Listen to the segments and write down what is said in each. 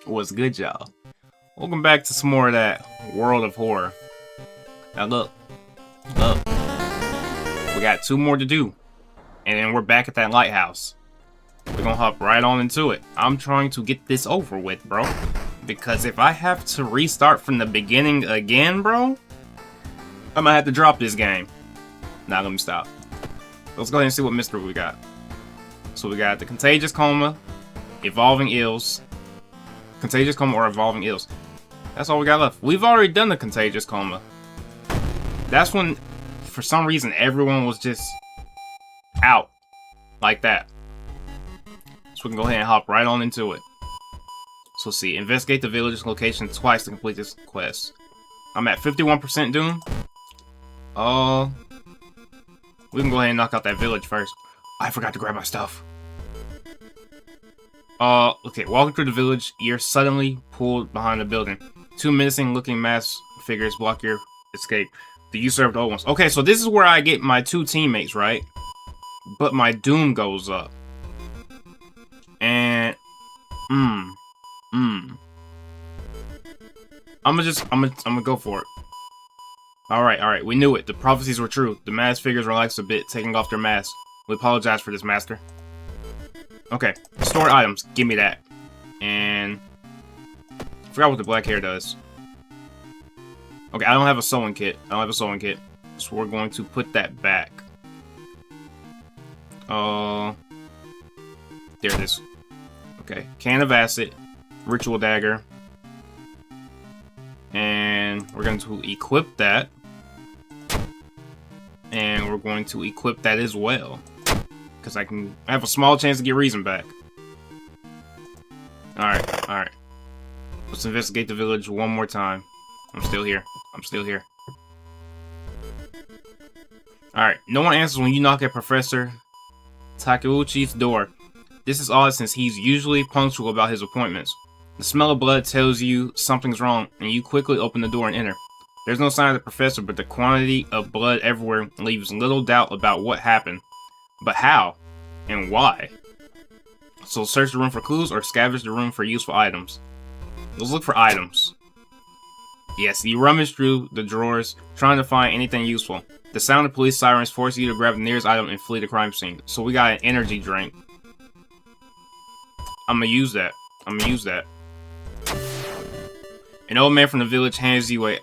What's good, y'all? Welcome back to some more of that World of Horror. Now look, we got two more to do, and then we're back at that lighthouse. We're gonna hop right on into it. I'm trying to get this over with, bro. Because if I have to restart from the beginning again, bro, I might have to drop this game. Nah, let me stop. Let's go ahead and see what mystery we got. So we got the Contagious Coma, Evolving Ills, Contagious Coma or Evolving Ills. That's all we got left. We've already done the Contagious Coma. That's when, for some reason, everyone was just out like that. So we can go ahead and hop right on into it. So let's see. Investigate the village's location twice to complete this quest. I'm at 51% Doom. We can go ahead and knock out that village first. I forgot to grab my stuff. Okay, walking through the village, you're suddenly pulled behind a building. Two menacing-looking masked figures block your escape. Do you serve the old ones? Okay, so this is where I get my two teammates, right? But my Doom goes up. And... I'm gonna go for it. Alright, we knew it. The prophecies were true. The masked figures relaxed a bit, taking off their masks. We apologize for this, Master. Okay, stored items. Give me that. And... I forgot what the black hair does. Okay, I don't have a sewing kit. So we're going to put that back. There it is. Okay, can of acid. Ritual dagger. And we're going to equip that. And we're going to equip that as well. Because I have a small chance to get reason back. Alright. Let's investigate the village one more time. I'm still here. Alright, no one answers when you knock at Professor Takeuchi's door. This is odd since he's usually punctual about his appointments. The smell of blood tells you something's wrong, and you quickly open the door and enter. There's no sign of the professor, but the quantity of blood everywhere leaves little doubt about what happened. But how? And why? So search the room for clues or scavenge the room for useful items. Let's look for items. Yes, you rummage through the drawers, trying to find anything useful. The sound of police sirens forces you to grab the nearest item and flee the crime scene. So we got an energy drink. I'm gonna use that. An old man from the village hands you a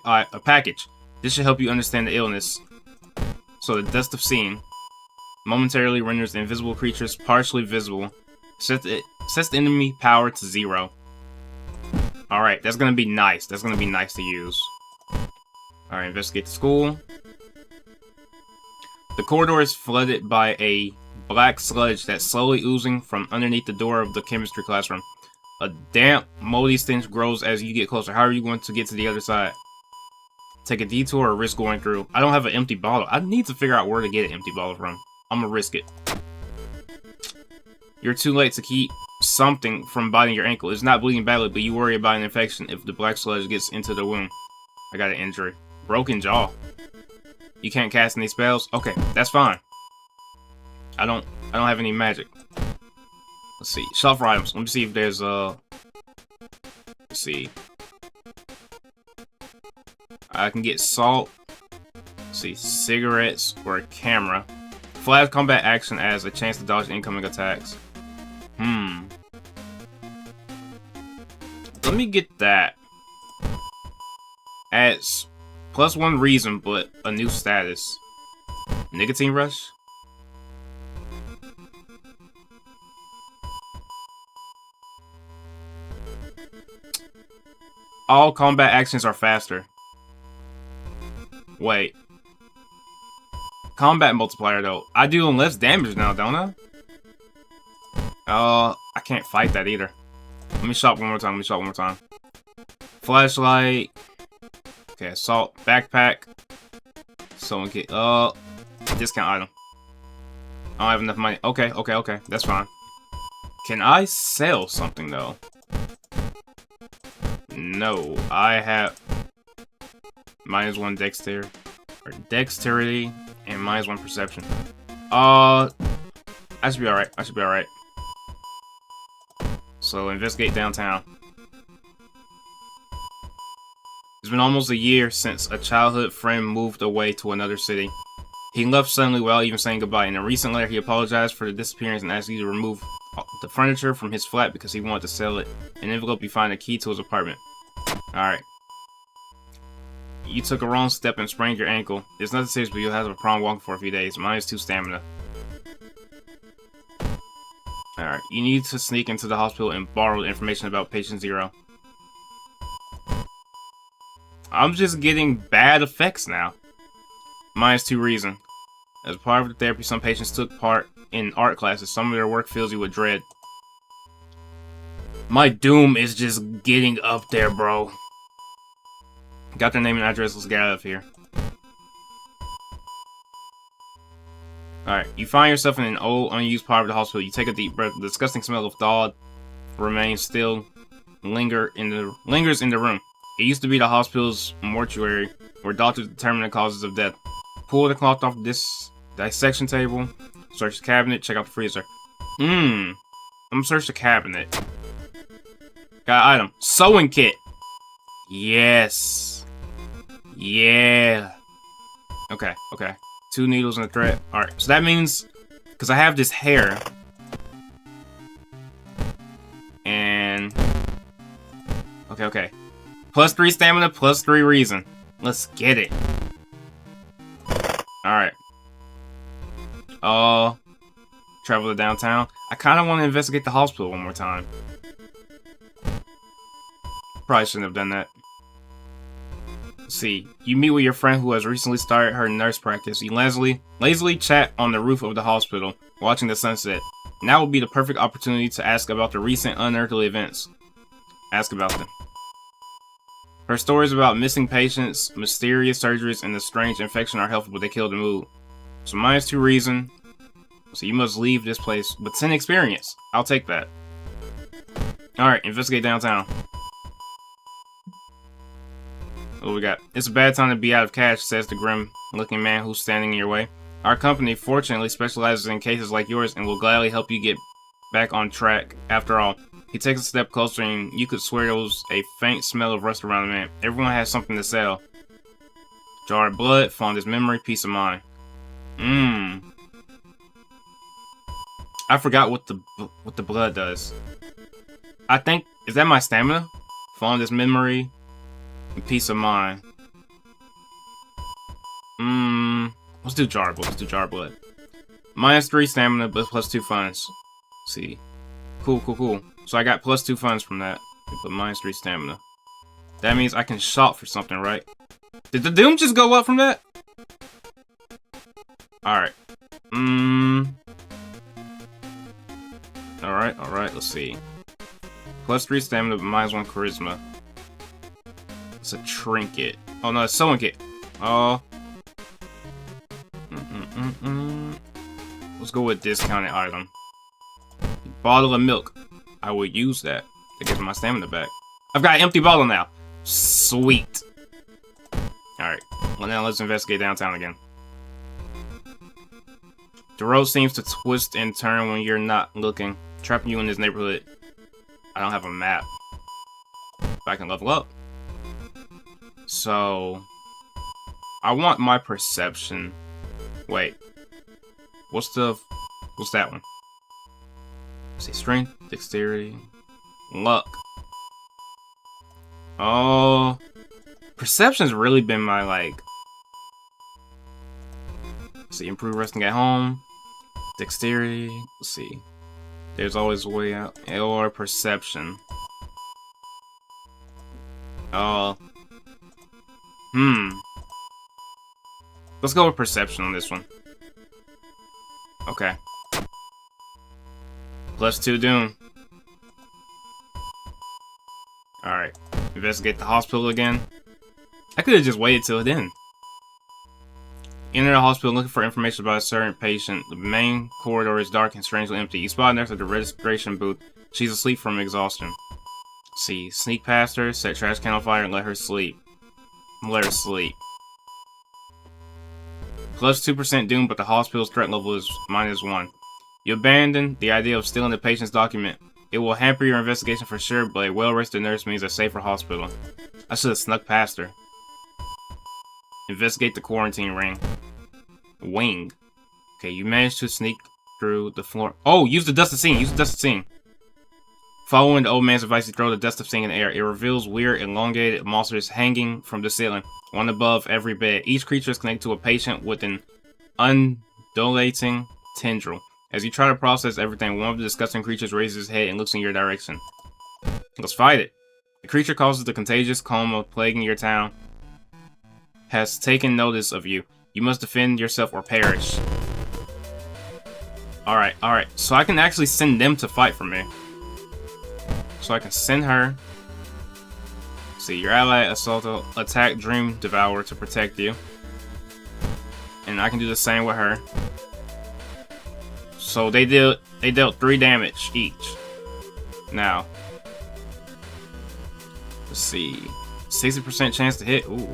package. This should help you understand the illness. So the dust of seeing momentarily renders the invisible creatures partially visible. Sets the enemy power to 0. Alright, that's gonna be nice. That's gonna be nice to use. Alright, investigate the school. The corridor is flooded by a black sludge that's slowly oozing from underneath the door of the chemistry classroom. A damp, moldy stench grows as you get closer. How are you going to get to the other side? Take a detour or risk going through? I don't have an empty bottle. I need to figure out where to get an empty bottle from. I'm gonna risk it. You're too late to keep something from biting your ankle. It's not bleeding badly, but you worry about an infection if the black sludge gets into the wound. I got an injury. Broken jaw. You can't cast any spells? Okay, that's fine. I don't have any magic. Let's see. Shelf items. Let me see if there's let's see. I can get salt. Let's see. Cigarettes or a camera. Flash combat action adds a chance to dodge incoming attacks. Let me get that. Adds +1 reason, but a new status. Nicotine rush? All combat actions are faster. Wait. Combat multiplier though. I do less damage now, don't I? I can't fight that either. Let me shop one more time. Flashlight. Okay, assault. Backpack. Someone get discount item. I don't have enough money. Okay. That's fine. Can I sell something though? No, I have -1 dexterity and -1 perception. I should be alright. So investigate downtown. It's been almost a year since a childhood friend moved away to another city. He left suddenly without even saying goodbye. In a recent letter, he apologized for the disappearance and asked you to remove the furniture from his flat because he wanted to sell it. In an envelope, you find a key to his apartment. Alright. You took a wrong step and sprained your ankle. It's nothing serious, but you'll have a problem walking for a few days. -2 stamina. Alright. You need to sneak into the hospital and borrow information about patient 0. I'm just getting bad effects now. -2 reason. As part of the therapy, some patients took part in art classes. Some of their work fills you with dread. My doom is just getting up there, bro. Got their name and address. Let's get out of here. Alright, you find yourself in an old, unused part of the hospital. You take a deep breath. The disgusting smell of thawed remains still lingers in the room. It used to be the hospital's mortuary, where doctors determine the causes of death. Pull the cloth off this dissection table. Search the cabinet. Check out the freezer. I'm gonna search the cabinet. Got an item. Sewing kit. Yes. Yeah. Okay, okay. 2 needles and a thread. Alright, so that means... because I have this hair. And... okay, okay. +3 stamina, +3 reason. Let's get it. Alright. Travel to downtown. I kind of want to investigate the hospital one more time. Probably shouldn't have done that. Let's see. You meet with your friend who has recently started her nurse practice. You lazily chat on the roof of the hospital, watching the sunset. Now would be the perfect opportunity to ask about the recent unearthly events. Ask about them. Her stories about missing patients, mysterious surgeries, and the strange infection are helpful, but they kill the mood. So -2 reason. So you must leave this place, but 10 experience. I'll take that. Alright, investigate downtown. What we got? It's a bad time to be out of cash, says the grim-looking man who's standing in your way. Our company, fortunately, specializes in cases like yours and will gladly help you get back on track. After all, he takes a step closer and you could swear there was a faint smell of rust around the man. Everyone has something to sell. Jar of blood, fondest memory, peace of mind. I forgot what the blood does. I think, is that my stamina? Fondest memory and peace of mind. Let's do jar of blood. Let's do jar of blood. -3 stamina, but +2 funds. Let's see. Cool, cool, cool. So I got +2 funds from that. But -3 stamina. That means I can shop for something, right? Did the doom just go up from that? Alright. Alright, let's see. +3 stamina, but -1 charisma. It's a trinket. Oh no, it's sewing kit. Oh. Let's go with discounted item. Bottle of milk. I will use that to get my stamina back. I've got an empty bottle now. Sweet. Alright. Well, now let's investigate downtown again. The road seems to twist and turn when you're not looking, trapping you in this neighborhood. I don't have a map. But I can level up. So... I want my perception. Wait. What's that one? Let's see, strength, dexterity, luck. Oh, perception's really been my, like... Let's see, improve resting at home, dexterity, let's see. There's always a way out, or perception. Let's go with perception on this one. Okay. +2 doom. Alright. Investigate the hospital again. I could have just waited till then. Enter the hospital looking for information about a certain patient. The main corridor is dark and strangely empty. You spot next to the registration booth. She's asleep from exhaustion. Let's see. Sneak past her, set trash can on fire, and let her sleep. Let her sleep. +2% doom, but the hospital's threat level is -1. You abandon the idea of stealing the patient's document. It will hamper your investigation for sure, but a well-rested nurse means a safer hospital. I should have snuck past her. Investigate the quarantine ring. Wing. Okay, you managed to sneak through the floor. Oh, use the dust of seeing. Use the dust of seeing. Following the old man's advice, you throw the dust of seeing in the air. It reveals weird, elongated monsters hanging from the ceiling, one above every bed. Each creature is connected to a patient with an undulating tendril. As you try to process everything, one of the disgusting creatures raises his head and looks in your direction. Let's fight it. The creature causes the contagious coma plaguing your town. Has taken notice of you. You must defend yourself or perish. Alright, alright. So I can actually send them to fight for me. So I can send her. See, your ally assault attack Dream Devourer to protect you. And I can do the same with her. So they dealt 3 damage each. Now, let's see. 60% chance to hit. Ooh.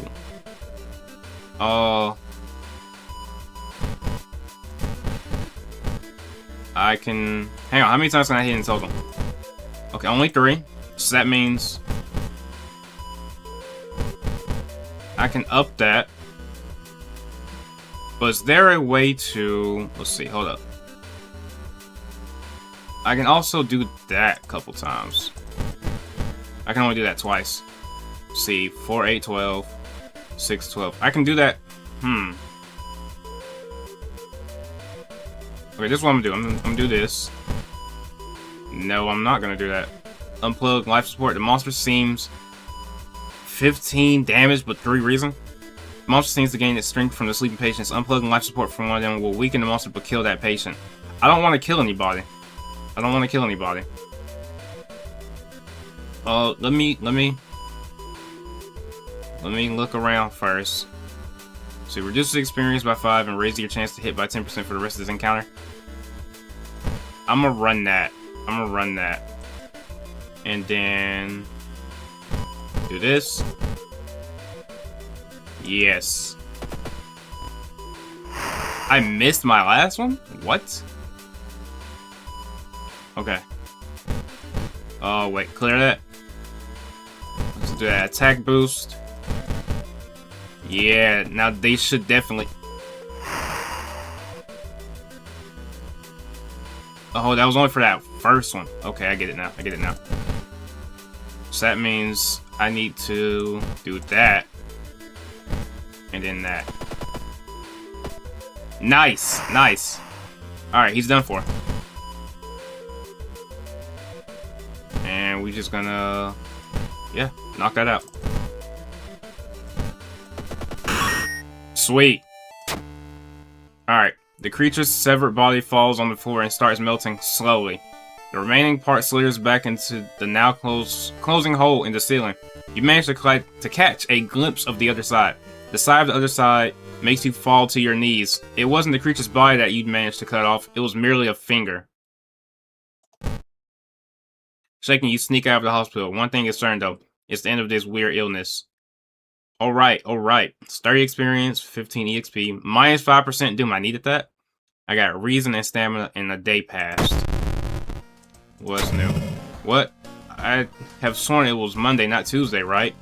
I can... Hang on, how many times can I hit in total? Okay, only 3. So that means... I can up that. But is there a way to... Let's see, hold up. I can also do that a couple times. I can only do that twice. Let's see, 4, 8, 12, 6, 12. I can do that. Okay, this is what I'm gonna do. I'm gonna do this. No, I'm not gonna do that. Unplug life support. The monster seems 15 damage, but 3 reason. The monster seems to gain its strength from the sleeping patients. Unplugging life support from one of them will weaken the monster but kill that patient. I don't want to kill anybody. I don't want to kill anybody. Let me look around first. So reduces experience by 5 and raises your chance to hit by 10% for the rest of this encounter. I'm gonna run that. And then do this. Yes. I missed my last one? What? Okay. Oh, wait. Clear that. Let's do that. Attack boost. Yeah, now they should definitely... Oh, that was only for that first one. Okay, I get it now. So that means I need to do that. And then that. Nice. Alright, he's done for. And we're just gonna... Yeah, knock that out. Sweet. Alright. The creature's severed body falls on the floor and starts melting slowly. The remaining part slithers back into the now closing hole in the ceiling. You manage to catch a glimpse of the other side. The side of the other side makes you fall to your knees. It wasn't the creature's body that you'd managed to cut off. It was merely a finger. Shaking, you sneak out of the hospital. One thing is certain though. It's the end of this weird illness. Alright. It's 30 experience, 15 EXP, minus 5% doom. I needed that. I got reason and stamina, and a day passed. What's new? What? I have sworn it was Monday, not Tuesday, right?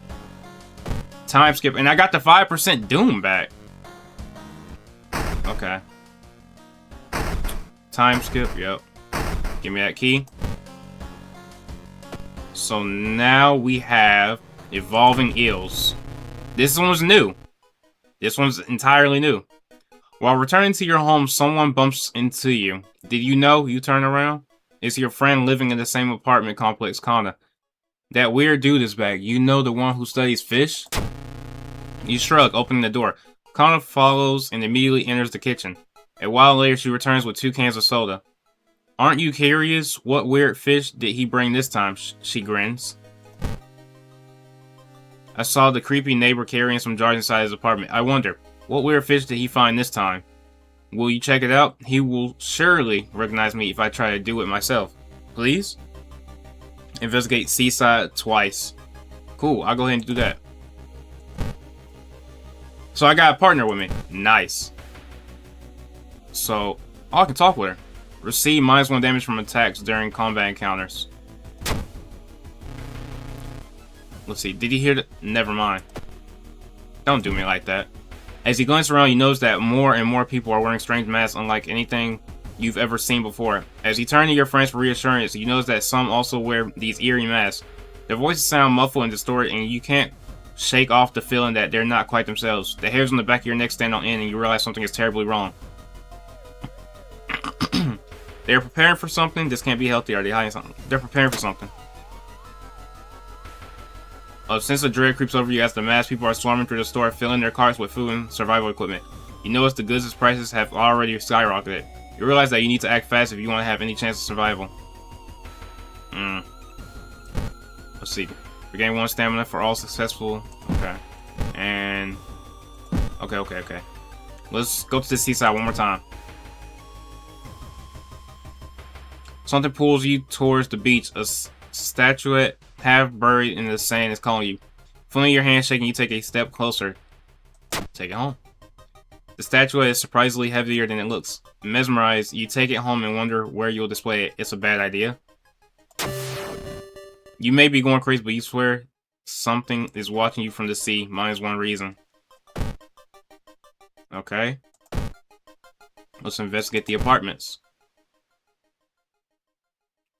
Time skip, and I got the 5% doom back. Okay. Time skip, yep. Give me that key. So now we have evolving ills. This one's new. This one's entirely new. While returning to your home, someone bumps into you. Did you know? You turn around. It's your friend living in the same apartment complex, Kana. That weird dude is back. You know, the one who studies fish? You shrug, opening the door. Kana follows and immediately enters the kitchen. A while later, she returns with 2 cans of soda. Aren't you curious? What weird fish did he bring this time? She grins. I saw the creepy neighbor carrying some jars inside his apartment. I wonder, what weird fish did he find this time? Will you check it out? He will surely recognize me if I try to do it myself. Please? Investigate seaside twice. Cool, I'll go ahead and do that. So I got a partner with me. Nice. So, I can talk with her. Receive -1 damage from attacks during combat encounters. Let's see, did he hear the... Never mind. Don't do me like that. As you glance around, you notice that more and more people are wearing strange masks unlike anything you've ever seen before. As you turn to your friends for reassurance, you notice that some also wear these eerie masks. Their voices sound muffled and distorted, and you can't shake off the feeling that they're not quite themselves. The hairs on the back of your neck stand on end, and you realize something is terribly wrong. They're preparing for something. This can't be healthy. Are they hiding something? They're preparing for something. A sense of dread creeps over you as the masked people are swarming through the store, filling their carts with food and survival equipment. You notice the goods' prices have already skyrocketed. You realize that you need to act fast if you want to have any chance of survival. Let's see. Regain 1 stamina for all successful. Okay. And... Okay. Let's go to the seaside one more time. Something pulls you towards the beach. A statuette half buried in the sand is calling you. Feeling your hand shaking, you take a step closer. Take it home. The statuette is surprisingly heavier than it looks. Mesmerized, you take it home and wonder where you'll display it. It's a bad idea. You may be going crazy, but you swear something is watching you from the sea. Minus one reason. Okay. Let's investigate the apartments.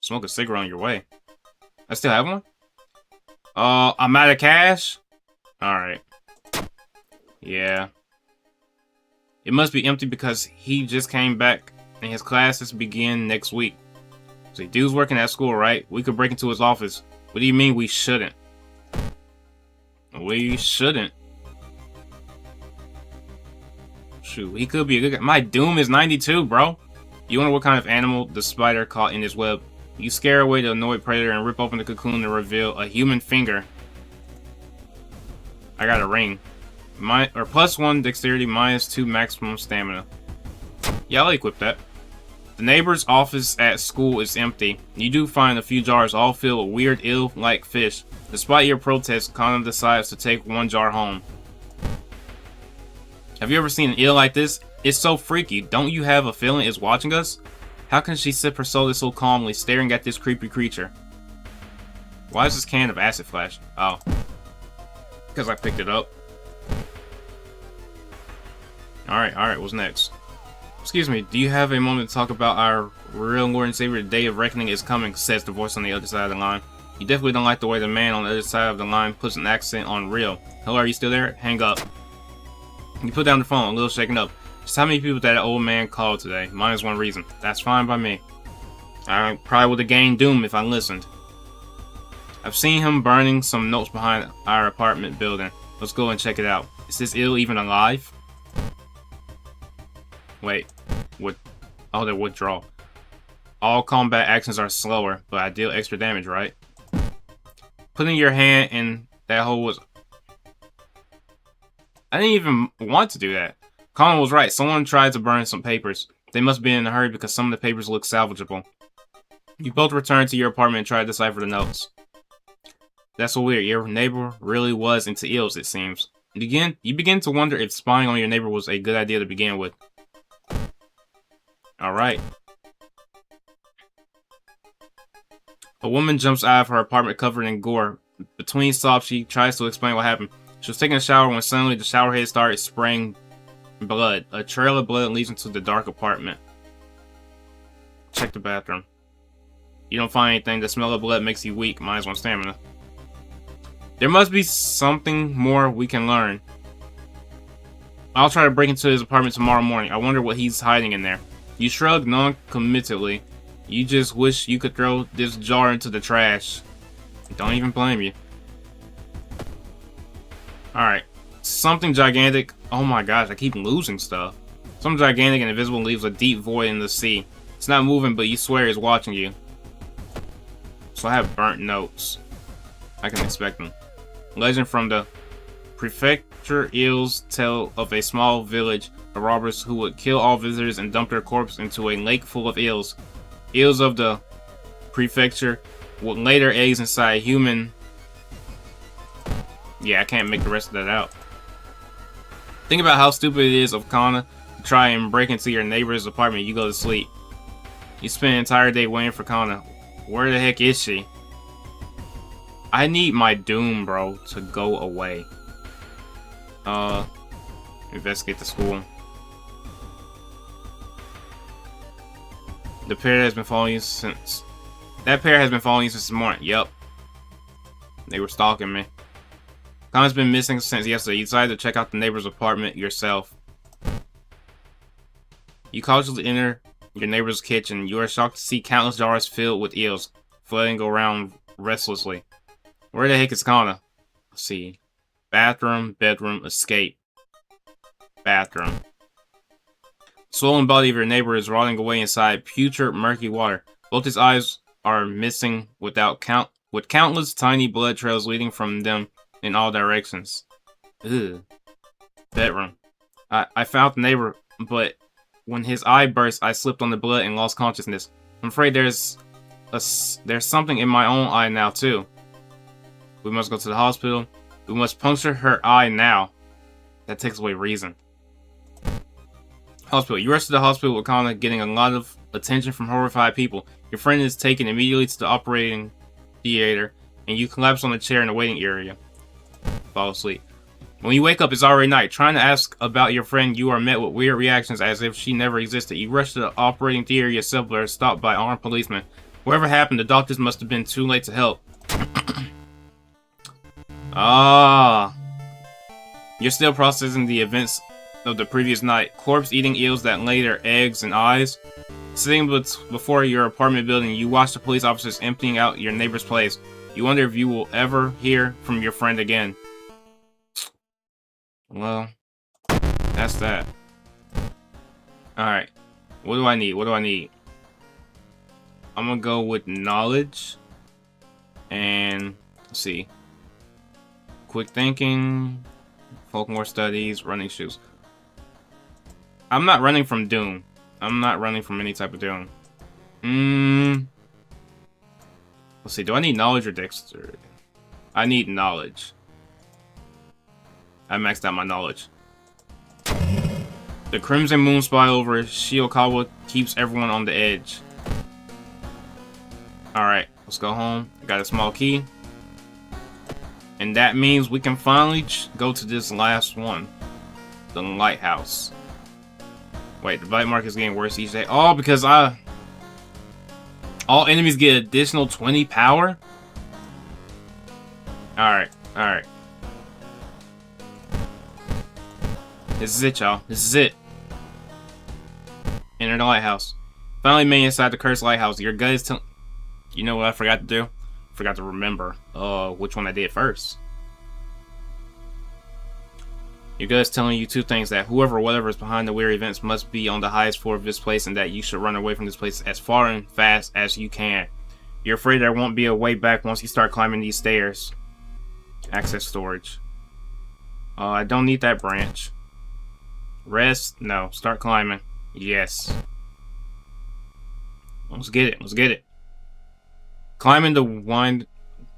Smoke a cigarette on your way. I still have one? I'm out of cash? Alright. Yeah. It must be empty because he just came back and his classes begin next week. So dude's working at school, right? We could break into his office. What do you mean we shouldn't? We shouldn't. Shoot, he could be a good guy. My doom is 92, bro. You wonder what kind of animal the spider caught in his web. You scare away the annoyed predator and rip open the cocoon to reveal a human finger. I got a ring. +1 dexterity, -2 maximum stamina. Yeah, I'll equip that. The neighbor's office at school is empty. You do find a few jars all filled with weird, eel-like fish. Despite your protest, Connor decides to take one jar home. Have you ever seen an eel like this? It's so freaky. Don't you have a feeling it's watching us? How can she sip her soda so calmly, staring at this creepy creature? Why is this can of acid flash? Oh. Because I picked it up. Alright, what's next? Excuse me, do you have a moment to talk about our real Lord and Savior? The day of reckoning is coming, says the voice on the other side of the line. You definitely don't like the way the man on the other side of the line puts an accent on real. Hello, are you still there? Hang up. You put down the phone, a little shaken up. Just how many people that old man called today? -1 reason. That's fine by me. I probably would have gained doom if I listened. I've seen him burning some notes behind our apartment building. Let's go and check it out. Is this eel even alive? Wait. What? Oh, they're withdrawal. All combat actions are slower, but I deal extra damage, right? Putting your hand in that hole was... I didn't even want to do that. Colin was right. Someone tried to burn some papers. They must be in a hurry because some of the papers look salvageable. You both return to your apartment and try to decipher the notes. That's so weird. Your neighbor really was into eels, it seems. You begin to wonder if spying on your neighbor was a good idea to begin with. Alright. A woman jumps out of her apartment covered in gore. Between sobs, she tries to explain what happened. She was taking a shower when suddenly the shower head started spraying blood. A trail of blood leads into the dark apartment. Check the bathroom. You don't find anything. The smell of blood makes you weak. -1 stamina. There must be something more we can learn. I'll try to break into his apartment tomorrow morning. I wonder what he's hiding in there. You shrug non-committedly. You just wish you could throw this jar into the trash. Don't even blame you. Alright. Something gigantic. Oh my gosh, I keep losing stuff. Something gigantic and invisible leaves a deep void in the sea. It's not moving, but you swear it's watching you. So I have burnt notes. I can expect them. Legend from the prefecture. Eels tell of a small village of robbers who would kill all visitors and dump their corpse into a lake full of eels. Eels of the prefecture would lay their eggs inside human... Yeah, I can't make the rest of that out. Think about how stupid it is of Kana to try and break into your neighbor's apartment. You go to sleep. You spend an entire day waiting for Kana. Where the heck is she? I need my doom, bro, to go away. Investigate the school. The pair has been following you since... That pair has been following you since the morning. Yup. They were stalking me. Connor's been missing since yesterday. You decided to check out the neighbor's apartment yourself. You cautiously enter your neighbor's kitchen. You are shocked to see countless jars filled with eels, floating around restlessly. Where the heck is Connor? Let's see. Bathroom, bedroom, escape. Bathroom. Swollen body of your neighbor is rotting away inside putrid, murky water. Both his eyes are missing with countless tiny blood trails leading from them in all directions. Ugh. Bedroom. I found the neighbor, but when his eye burst, I slipped on the blood and lost consciousness. I'm afraid there's something in my own eye now, too. We must go to the hospital. We must puncture her eye now. That takes away reason. Hospital. You rush to the hospital with Connor, getting a lot of attention from horrified people. Your friend is taken immediately to the operating theater, and you collapse on a chair in the waiting area. Fall asleep. When you wake up, it's already night. Trying to ask about your friend, you are met with weird reactions as if she never existed. You rush to the operating theater yourself, but are stopped by armed policemen. Whatever happened, the doctors must have been too late to help. You're still processing the events of the previous night. Corpse eating eels that lay their eggs and eyes. Sitting before your apartment building, you watch the police officers emptying out your neighbor's place. You wonder if you will ever hear from your friend again. Well, that's that. Alright. What do I need? What do I need? I'm gonna go with knowledge. And, let's see. Quick thinking. Folklore studies. Running shoes. I'm not running from Doom. I'm not running from any type of Doom. Let's see. Do I need knowledge or dexterity? I need knowledge. I maxed out my knowledge. The Crimson Moon spy over Shiokawa keeps everyone on the edge. Alright, let's go home. I got a small key. And that means we can finally go to this last one. The lighthouse. Wait, the bite mark is getting worse each day. Oh, because all enemies get additional 20 power? Alright, alright. This is it, y'all. This is it. Enter the lighthouse. Finally made inside the cursed lighthouse. Your gut is telling... You know what I forgot to do? Forgot to remember which one I did first. Your gut is telling you two things: that whoever or whatever is behind the weird events must be on the highest floor of this place, and that you should run away from this place as far and fast as you can. You're afraid there won't be a way back once you start climbing these stairs. Access storage. I don't need that branch. Rest? No. Start climbing. Yes. Let's get it. Let's get it. Climbing the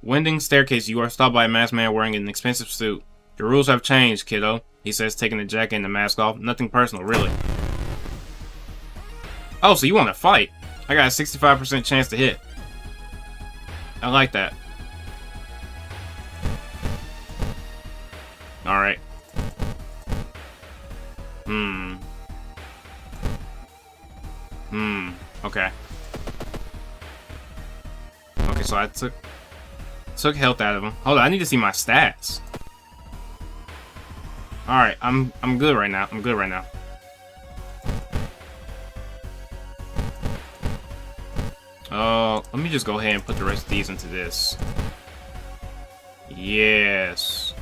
winding staircase, you are stopped by a masked man wearing an expensive suit. The rules have changed, kiddo, he says, taking the jacket and the mask off. Nothing personal, really. Oh, so you want to fight? I got a 65% chance to hit. I like that. Alright. Okay. Okay, so I took health out of him. Hold on, I need to see my stats. Alright, I'm good right now. I'm good right now. Let me just go ahead and put the rest of these into this. Yes.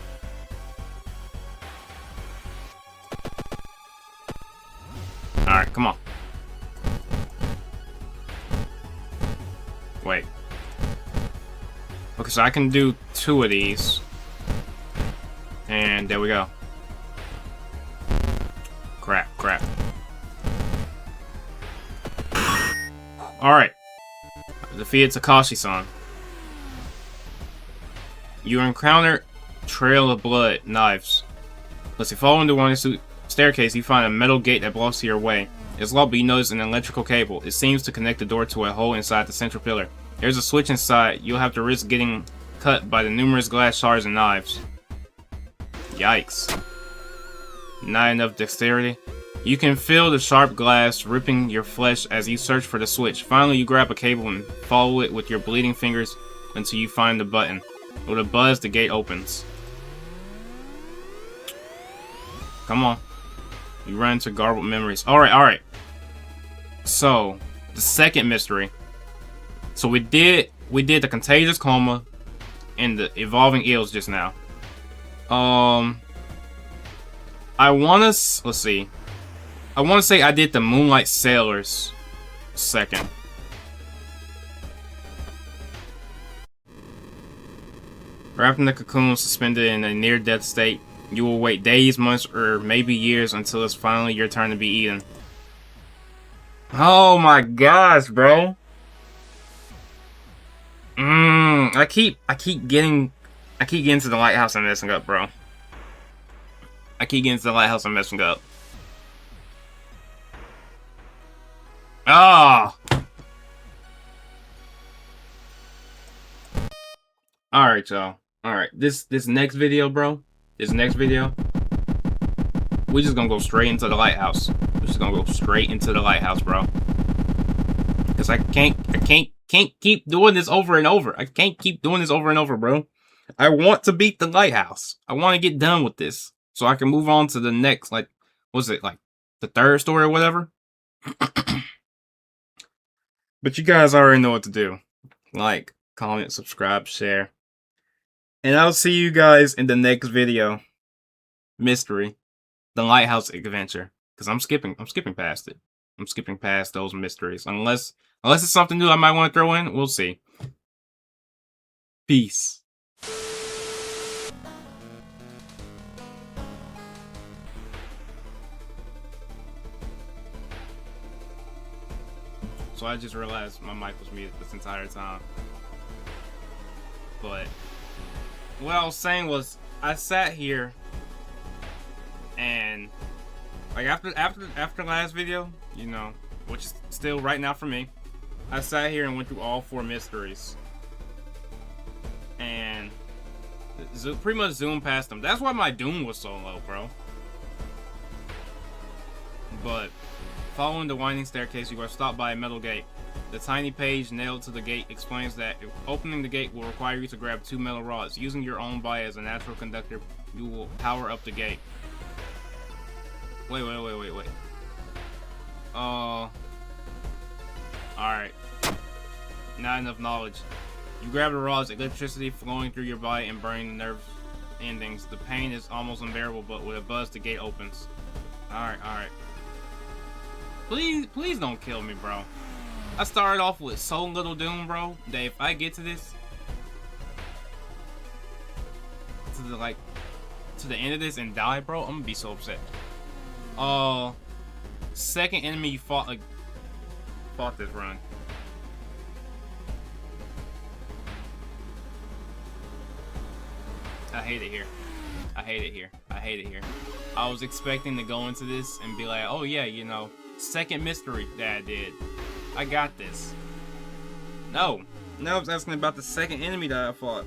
Alright, come on. Wait. Okay, so I can do 2 of these. And there we go. Crap. Alright. Defeated Takashi-san. You encounter trail of blood, knives. Let's see, following the one staircase, you find a metal gate that blocks your way. It's locked, but you notice an electrical cable. It seems to connect the door to a hole inside the central pillar. There's a switch inside. You'll have to risk getting cut by the numerous glass shards and knives. Yikes. not enough dexterity. You can feel the sharp glass ripping your flesh as you search for the switch. Finally, you grab a cable and follow it with your bleeding fingers until you find the button. With a buzz, the gate opens. Come on. You run into garbled memories. Alright. So, the second mystery. So we did the contagious coma and the evolving eels just now. I wanna let's see. I wanna say I did the Moonlight Sailors second. Wrapped in the cocoon, suspended in a near-death state, you will wait days, months, or maybe years until it's finally your turn to be eaten. Oh my gosh, bro. I keep getting to the lighthouse and messing up, bro. I keep getting to the lighthouse and messing up. Ah. Alright, y'all. Alright, this next video, bro. This next video, we just gonna go straight into the lighthouse. We're just gonna go straight into the lighthouse, bro. Cause I can't keep doing this over and over. I can't keep doing this over and over, bro. I want to beat the lighthouse. I want to get done with this so I can move on to the next, like, what's it, like, the third story or whatever? But you guys already know what to do. Like, comment, subscribe, share. And I'll see you guys in the next video. Mystery. The Lighthouse Adventure. Because I'm skipping past it. I'm skipping past those mysteries. Unless it's something new I might want to throw in. We'll see. Peace. So I just realized my mic was muted this entire time. But what I was saying was, I sat here and like after last video, you know, which is still right now for me, I sat here and went through all 4 mysteries and pretty much zoomed past them. That's why my Doom was so low, bro. But following the winding staircase, you are stopped by a metal gate. The tiny page nailed to the gate explains that opening the gate will require you to grab 2 metal rods. Using your own body as a natural conductor, you will power up the gate. Wait. Alright. Not enough knowledge. You grab the rods, electricity flowing through your body and burning the nerve endings. The pain is almost unbearable, but with a buzz, the gate opens. Alright. Please don't kill me, bro. I started off with so little Doom, bro, that if I get to this, to the end of this and die, bro, I'm gonna be so upset. Second enemy you fought this run. I hate it here. I was expecting to go into this and be like, oh yeah, you know, second mystery that I did. I got this. No, I was asking about the second enemy that I fought.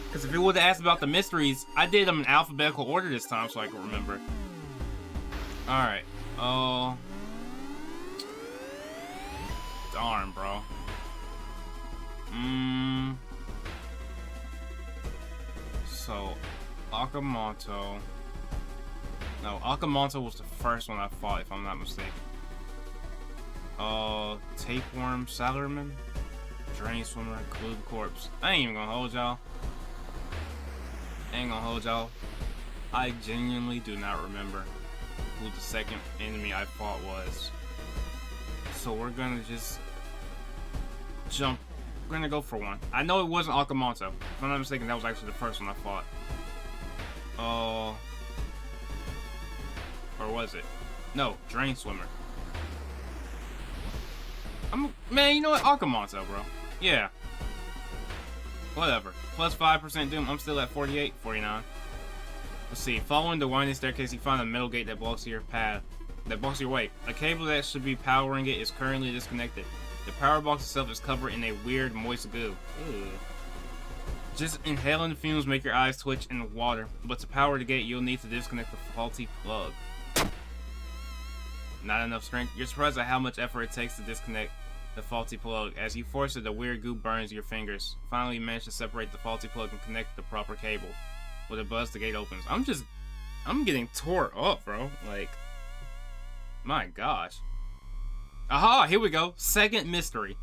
Because if it would have asked about the mysteries, I did them in alphabetical order this time so I can remember. Alright. Darn, bro. So, Akamanto. No, Akamanto was the first one I fought, if I'm not mistaken. Tapeworm, Sailorman, Drain Swimmer, Glued Corpse. I ain't even gonna hold y'all. I genuinely do not remember who the second enemy I fought was. So we're gonna just jump. We're gonna go for one. I know it wasn't Akamanto. If I'm not mistaken, that was actually the first one I fought. Or was it? No, Drain Swimmer. Man, you know what? Akamanto, bro. Yeah. Whatever. Plus 5% Doom. I'm still at 48, 49. Let's see. Following the winding staircase, you find a metal gate that blocks your path. That blocks your way. A cable that should be powering it is currently disconnected. The power box itself is covered in a weird, moist goo. Ew. Just inhaling the fumes make your eyes twitch in the water, but to power the gate, you'll need to disconnect the faulty plug. Not enough strength. You're surprised at how much effort it takes to disconnect the faulty plug. As you force it, the weird goo burns your fingers. Finally, you manage to separate the faulty plug and connect the proper cable. With a buzz, the gate opens. I'm getting tore up, bro. Like, my gosh. Aha, here we go. Second mystery.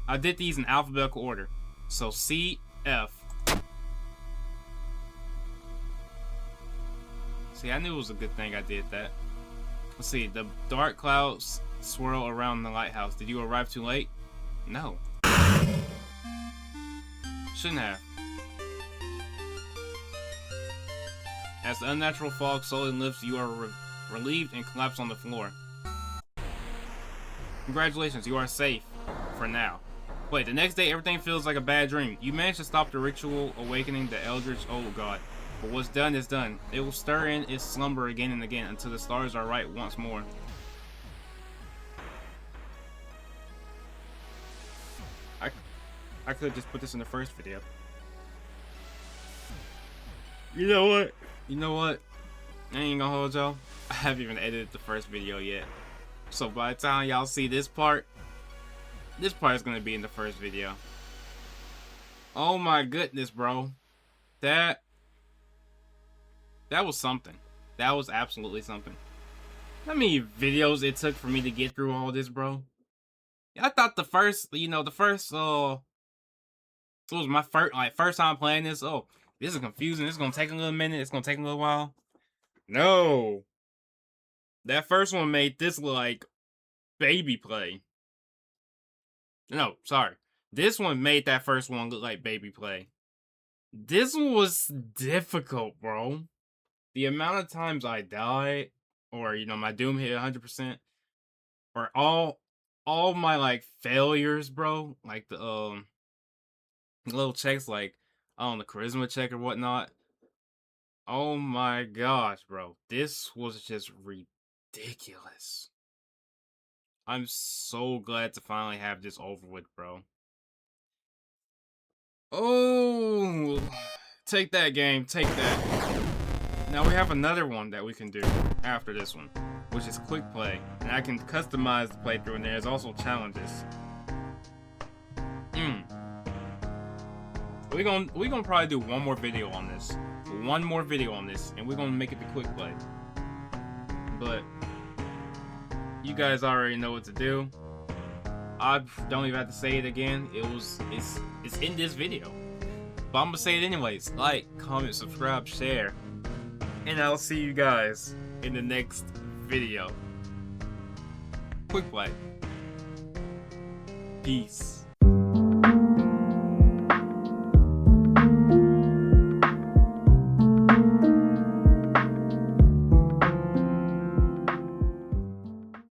I did these in alphabetical order. So C, F. See, I knew it was a good thing I did that. Let's see, the dark clouds swirl around the lighthouse. Did you arrive too late? No. Shouldn't have. As the unnatural fog slowly lifts, you are relieved and collapse on the floor. Congratulations, you are safe. For now. Wait, the next day everything feels like a bad dream. You managed to stop the ritual awakening the Eldritch Old God. But what's done is done. It will stir in its slumber again and again until the stars are right once more. I could just put this in the first video. You know what? You know what? I ain't gonna hold y'all. I haven't even edited the first video yet. So by the time y'all see this part is gonna be in the first video. Oh my goodness, bro. That was something. That was absolutely something. How many videos it took for me to get through all this, bro? I thought the first, it was my first time playing this. Oh, this is confusing. It's gonna take a little minute. It's gonna take a little while. No. That first one made this look like baby play. No, sorry. This one made that first one look like baby play. This one was difficult, bro. The amount of times I died, or my doom hit 100%, or all my like failures, bro, like the little checks, like the charisma check or whatnot. Oh my gosh, bro, this was just ridiculous. I'm so glad to finally have this over with, bro. Oh, take that, game, take that. Now we have another one that we can do after this one, which is quick play, and I can customize the playthrough, and there's also challenges. We're gonna probably do one more video on this, and we're gonna make it the quick play. But you guys already know what to do. I don't even have to say it again. It's in this video, but I'm gonna say it anyways. Like, comment, subscribe, share. And I'll see you guys in the next video. Quick play. Peace.